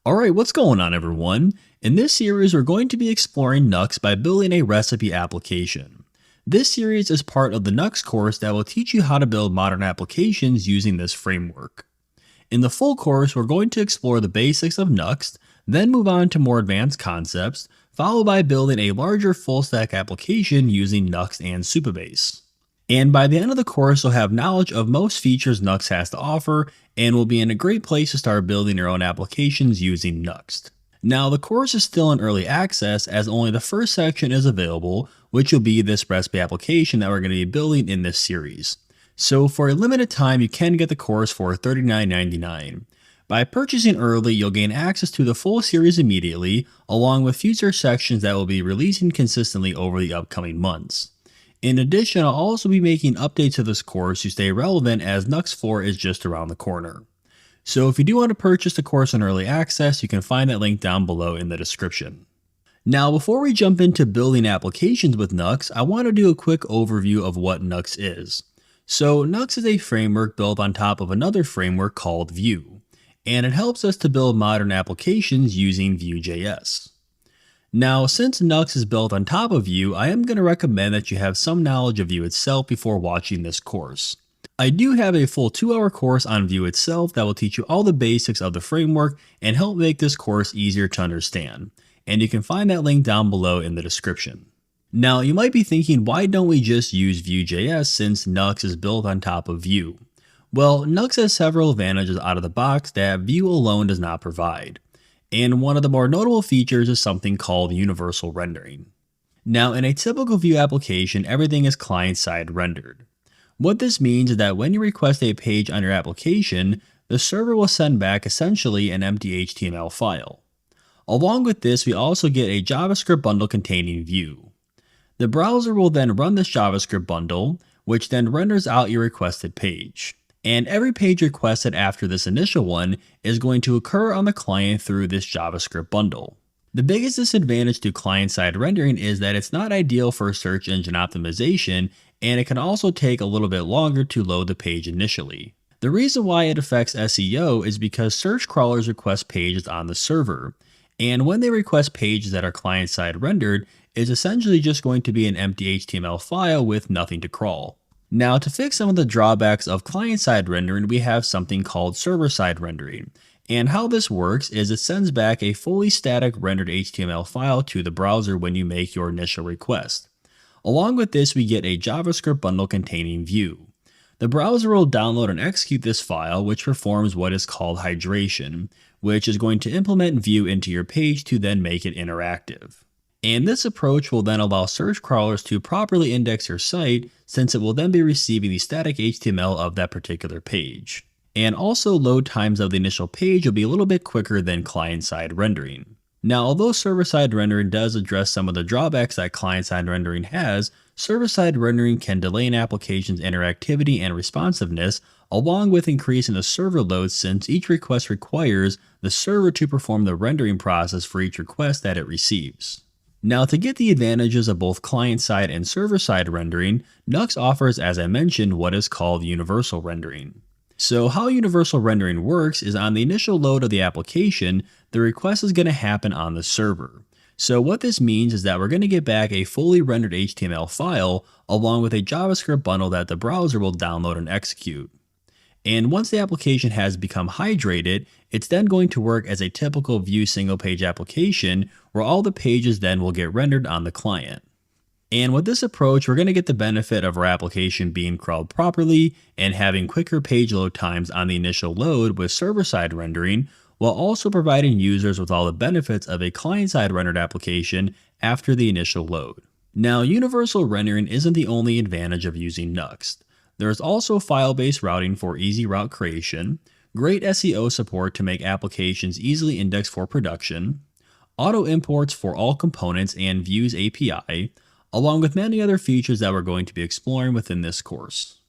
Alright, what's going on everyone? In this series, we're going to be exploring Nuxt by building a recipe application. This series is part of the Nuxt course that will teach you how to build modern applications using this framework. In the full course, we're going to explore the basics of Nuxt, then move on to more advanced concepts, followed by building a larger full-stack application using Nuxt and Supabase. And by the end of the course, you'll have knowledge of most features Nuxt has to offer and will be in a great place to start building your own applications using Nuxt. Now, the course is still in early access as only the first section is available, which will be this recipe application that we're going to be building in this series. So for a limited time, you can get the course for $39.99. By purchasing early, you'll gain access to the full series immediately, along with future sections that will be releasing consistently over the upcoming months. In addition, I'll also be making updates to this course to stay relevant as Nuxt 4 is just around the corner. So if you do want to purchase the course in early access, you can find that link down below in the description. Now, before we jump into building applications with Nuxt, I want to do a quick overview of what Nuxt is. So Nuxt is a framework built on top of another framework called Vue, and it helps us to build modern applications using Vue.js. Now, since Nuxt is built on top of Vue, I am going to recommend that you have some knowledge of Vue itself before watching this course. I do have a full 2-hour course on Vue itself that will teach you all the basics of the framework and help make this course easier to understand, and you can find that link down below in the description. Now, you might be thinking, why don't we just use Vue.js since Nuxt is built on top of Vue? Well, Nuxt has several advantages out of the box that Vue alone does not provide. And one of the more notable features is something called universal rendering. Now, in a typical Vue application, everything is client-side rendered. What this means is that when you request a page on your application, the server will send back essentially an empty HTML file. Along with this, we also get a JavaScript bundle containing Vue. The browser will then run this JavaScript bundle, which then renders out your requested page. And every page requested after this initial one is going to occur on the client through this JavaScript bundle. The biggest disadvantage to client-side rendering is that it's not ideal for search engine optimization, and it can also take a little bit longer to load the page initially. The reason why it affects SEO is because search crawlers request pages on the server, and when they request pages that are client-side rendered, it's essentially just going to be an empty HTML file with nothing to crawl. Now, to fix some of the drawbacks of client-side rendering, we have something called server-side rendering. And how this works is it sends back a fully static rendered HTML file to the browser when you make your initial request. Along with this, we get a JavaScript bundle containing Vue. The browser will download and execute this file, which performs what is called hydration, which is going to implement Vue into your page to then make it interactive. And this approach will then allow search crawlers to properly index your site, since it will then be receiving the static HTML of that particular page. And also, load times of the initial page will be a little bit quicker than client-side rendering. Now, although server-side rendering does address some of the drawbacks that client-side rendering has, server-side rendering can delay an application's interactivity and responsiveness, along with increasing the server load since each request requires the server to perform the rendering process for each request that it receives. Now, to get the advantages of both client-side and server-side rendering, Nuxt offers, as I mentioned, what is called universal rendering. So how universal rendering works is on the initial load of the application, the request is going to happen on the server. So what this means is that we're going to get back a fully rendered HTML file along with a JavaScript bundle that the browser will download and execute. And once the application has become hydrated, it's then going to work as a typical Vue single-page application where all the pages then will get rendered on the client. And with this approach, we're going to get the benefit of our application being crawled properly and having quicker page load times on the initial load with server-side rendering, while also providing users with all the benefits of a client-side rendered application after the initial load. Now, universal rendering isn't the only advantage of using Nuxt. There's also file-based routing for easy route creation, great SEO support to make applications easily indexed for production, auto imports for all components and Vue's API, along with many other features that we're going to be exploring within this course.